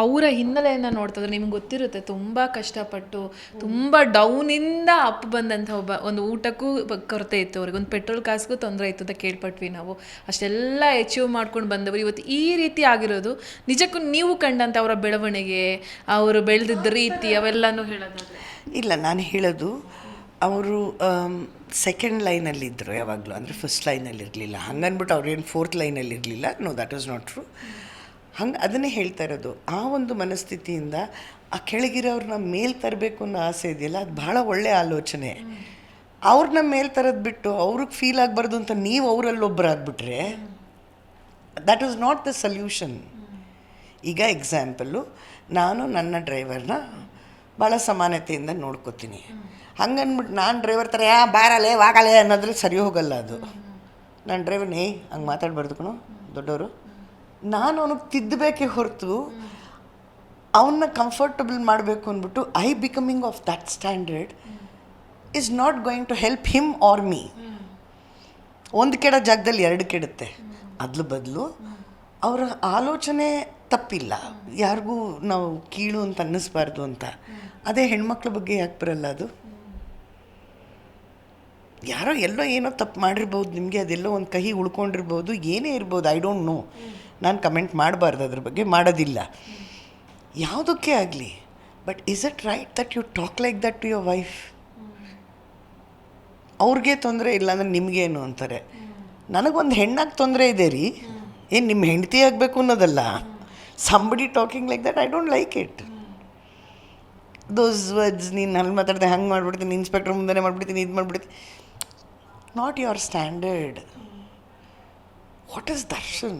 ಅವರ ಹಿನ್ನೆಲೆಯನ್ನು ನೋಡ್ತಿದ್ರೆ ನಿಮ್ಗೆ ಗೊತ್ತಿರುತ್ತೆ ತುಂಬ ಕಷ್ಟಪಟ್ಟು ತುಂಬ ಡೌನಿಂದ ಅಪ್ ಬಂದಂಥ ಒಂದು ಊಟಕ್ಕೂ ಕೊರತೆ ಇತ್ತು ಅವ್ರಿಗೆ, ಒಂದು ಪೆಟ್ರೋಲ್ ಕಾಸಿಗೂ ತೊಂದರೆ ಇತ್ತು ಅಂತ ಕೇಳ್ಪಟ್ವಿ ನಾವು. ಅಷ್ಟೆಲ್ಲ ಅಚೀವ್ ಮಾಡ್ಕೊಂಡು ಬಂದವರು ಇವತ್ತು ಈ ರೀತಿ ಆಗಿರೋದು ನಿಜಕ್ಕೂ ನೀವು ಕಂಡಂಥ ಅವರ ಬೆಳವಣಿಗೆ, ಅವರು ಬೆಳೆದಿದ್ದ ರೀತಿ ಅವೆಲ್ಲನೂ ಹೇಳೋದಾದ್ರೆ. ಇಲ್ಲ, ನಾನು ಹೇಳೋದು ಅವರು ಸೆಕೆಂಡ್ ಲೈನಲ್ಲಿದ್ದರು ಯಾವಾಗಲೂ, ಅಂದರೆ ಫಸ್ಟ್ ಲೈನಲ್ಲಿ ಇರಲಿಲ್ಲ. ಹಂಗನ್ಬಿಟ್ಟು ಅವ್ರೇನು ಫೋರ್ತ್ ಲೈನಲ್ಲಿ ಇರಲಿಲ್ಲ. No, that is not true. ಹಂಗೆ ಅದನ್ನೇ ಹೇಳ್ತಾ ಇರೋದು. ಆ ಒಂದು ಮನಸ್ಥಿತಿಯಿಂದ ಆ ಕೆಳಗಿರೋರನ್ನ ಮೇಲ್ ತರಬೇಕು ಅನ್ನೋ ಆಸೆ ಇದೆಯಲ್ಲ, ಅದು ಭಾಳ ಒಳ್ಳೆಯ ಆಲೋಚನೆ. ಅವ್ರನ್ನ ಮೇಲ್ ತರೋದು ಬಿಟ್ಟು ಅವ್ರಿಗೆ ಫೀಲ್ ಆಗಬಾರ್ದು ಅಂತ ನೀವು ಅವರಲ್ಲೊಬ್ಬರಾಗ್ಬಿಟ್ರೆ that is not the solution. ಈಗ ಎಕ್ಸಾಂಪಲ್ಲು, ನಾನು ನನ್ನ ಡ್ರೈವರ್ನ ಭಾಳ ಸಮಾನತೆಯಿಂದ ನೋಡ್ಕೋತೀನಿ. ಹಂಗನ್ಬಿಟ್ಟು ನಾನು ಡ್ರೈವರ್ ಥರ ಬಾರಲೇ ವಾಗಲೇ ಅನ್ನೋದ್ರೆ ಸರಿ ಹೋಗಲ್ಲ ಅದು. ನಾನು ಡ್ರೈವರ್ನೇ ಹಂಗೆ ಮಾತಾಡಬಾರ್ದು ಕಣೋ ದೊಡ್ಡವರು, ನಾನು ಅವನಿಗೆ ತಿದ್ದಬೇಕೇ ಹೊರತು ಅವನ್ನ ಕಂಫರ್ಟಬಲ್ ಮಾಡಬೇಕು ಅಂದ್ಬಿಟ್ಟು I becoming of that standard is not going to help him or me. ಒಂದು ಕೆಡ ಜಾಗದಲ್ಲಿ ಎರಡು ಕೆಡುತ್ತೆ. ಅದ್ರ ಬದಲು ಅವರ ಆಲೋಚನೆ ತಪ್ಪಿಲ್ಲ, ಯಾರಿಗೂ ನಾವು ಕೀಳು ಅಂತ ಅನ್ನಿಸ್ಬಾರ್ದು ಅಂತ. ಅದೇ ಹೆಣ್ಮಕ್ಳ ಬಗ್ಗೆ ಯಾಕೆ ಬರಲ್ಲ ಅದು? ಯಾರೋ ಎಲ್ಲೋ ಏನೋ ತಪ್ಪು ಮಾಡಿರ್ಬೋದು, ನಿಮಗೆ ಅದೆಲ್ಲೋ ಒಂದು ಕಹಿ ಉಳ್ಕೊಂಡಿರ್ಬೋದು, ಏನೇ ಇರ್ಬೋದು, ಐ ಡೋಂಟ್ ನೋ. ನಾನು ಕಮೆಂಟ್ ಮಾಡಬಾರ್ದು ಅದ್ರ ಬಗ್ಗೆ, ಮಾಡೋದಿಲ್ಲ ಯಾವುದಕ್ಕೆ ಆಗಲಿ. But is it right that you talk like that to your wife? ಅವ್ರಿಗೆ ತೊಂದರೆ ಇಲ್ಲ ಅಂದರೆ ನಿಮಗೇನು ಅಂತಾರೆ. ನನಗೊಂದು ಹೆಣ್ಣಾಗಿ ತೊಂದರೆ ಇದೆ ರೀ, ಏನು ನಿಮ್ಮ ಹೆಂಡತಿ ಆಗಬೇಕು ಅನ್ನೋದಲ್ಲ. Somebody talking like that I don't like it. Those words, ನೀನು ಅಲ್ಲಿ ಮಾತಾಡ್ದೆ ಹಂಗೆ ಮಾಡಿಬಿಡ್ತೀನಿ, ಇನ್ಸ್ಪೆಕ್ಟರ್ ಮುಂದೆ ಮಾಡಿಬಿಡ್ತೀನಿ, ಇದು ಮಾಡಿಬಿಡ್ತೀನಿ. Not your standard. What is Darshan?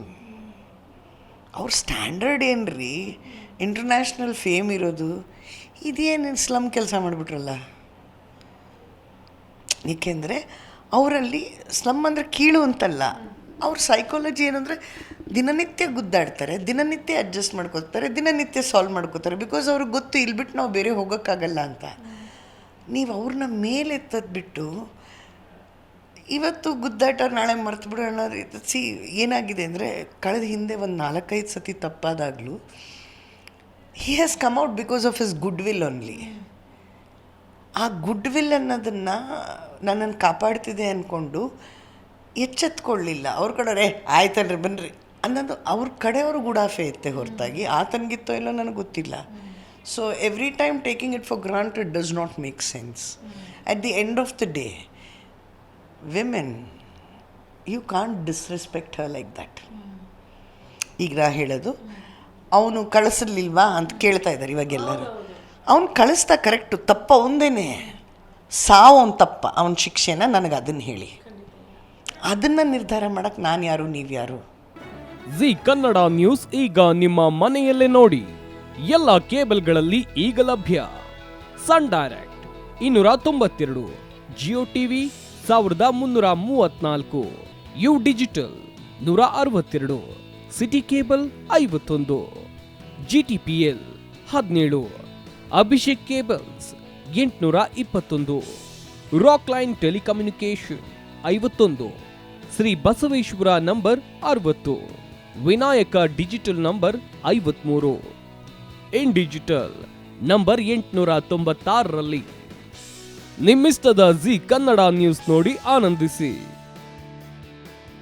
ಅವ್ರ ಸ್ಟ್ಯಾಂಡರ್ಡ್ ಏನು ರೀ? ಇಂಟರ್ನ್ಯಾಷನಲ್ ಫೇಮ್ ಇರೋದು. ಇದೇನು ಸ್ಲಮ್ ಕೆಲಸ ಮಾಡಿಬಿಟ್ರಲ್ಲ. ಏಕೆಂದರೆ ಅವರಲ್ಲಿ ಸ್ಲಮ್ ಅಂದರೆ ಕೀಳು ಅಂತಲ್ಲ, ಅವ್ರ ಸೈಕಾಲಜಿ ಏನಂದರೆ ದಿನನಿತ್ಯ ಗುದ್ದಾಡ್ತಾರೆ, ದಿನನಿತ್ಯ ಅಡ್ಜಸ್ಟ್ ಮಾಡ್ಕೋತಾರೆ, ದಿನನಿತ್ಯ ಸಾಲ್ವ್ ಮಾಡ್ಕೋತಾರೆ. ಬಿಕಾಸ್ ಅವ್ರಿಗೆ ಗೊತ್ತು ಇಲ್ಲಿ ಬಿಟ್ಟು ನಾವು ಬೇರೆ ಹೋಗೋಕ್ಕಾಗಲ್ಲ ಅಂತ. ನೀವು ಅವ್ರನ್ನ ಮೇಲೆತ್ತದ್ದು ಬಿಟ್ಟು ಇವತ್ತು ಗುದ್ದಾಟ ನಾಳೆ ಮರ್ತು ಬಿಡು ಅನ್ನೋದು. ಏನಾಗಿದೆ ಅಂದರೆ ಕಳೆದ ಹಿಂದೆ ಒಂದು 4-5 ಸತಿ ತಪ್ಪಾದಾಗಲೂ he has come out because of his good will only. ಆ ಗುಡ್ ವಿಲ್ ಅನ್ನೋದನ್ನು ನನ್ನನ್ನು ಕಾಪಾಡ್ತಿದೆ ಅಂದ್ಕೊಂಡು ಎಚ್ಚೆತ್ಕೊಳ್ಳಿಲ್ಲ. ಅವ್ರ ಕಡೆ ಆಯ್ತಲ್ರಿ ಬನ್ನಿರಿ ಅನ್ನೋದು ಅವ್ರ ಕಡೆಯವರು ಗುಡಾಫೆ ಇತ್ತೆ ಹೊರತಾಗಿ ಆತನಿಗಿತ್ತೋ ಇಲ್ಲೋ ನನಗೆ ಗೊತ್ತಿಲ್ಲ. So every time taking it for granted does not make sense. At the end of the day women, you can't disrespect her like that. ಈಗ ನಾ ಹೇಳೋದು, ಅವನು ಕಳಿಸಲಿಲ್ವಾ ಅಂತ ಕೇಳ್ತಾ ಇದ್ದಾರೆ ಇವಾಗೆಲ್ಲರೂ. ಅವನು ಕಳಿಸ್ತಾ ಕರೆಕ್ಟು, ತಪ್ಪ ಒಂದೇನೆ, ಸಾವು ಅವ್ನು ತಪ್ಪ, ಅವನ ಶಿಕ್ಷೆನ ನನಗೆ ಅದನ್ನು ಹೇಳಿ. ಅದನ್ನು ನಿರ್ಧಾರ ಮಾಡೋಕ್ಕೆ ನಾನು ಯಾರು, ನೀವು ಯಾರು? ಜಿ ಕನ್ನಡ ನ್ಯೂಸ್ ಈಗ ನಿಮ್ಮ ಮನೆಯಲ್ಲೇ ನೋಡಿ. ಎಲ್ಲ ಕೇಬಲ್ಗಳಲ್ಲಿ ಈಗ ಲಭ್ಯ. Sun direct 292, Jio TV 1334, U digital 162, city cable 51, GTPL 17, Abhishek cables 821, rock line telecommunication 51, Shri Basaveshwara number 60, Vinayaka digital number 53, in digital number 896ರಲ್ಲಿ. ನಿಮ್ಮಿಸ್ತದ ಜಿ ಕನ್ನಡ ನ್ಯೂಸ್ ನೋಡಿ ಆನಂದಿಸಿ.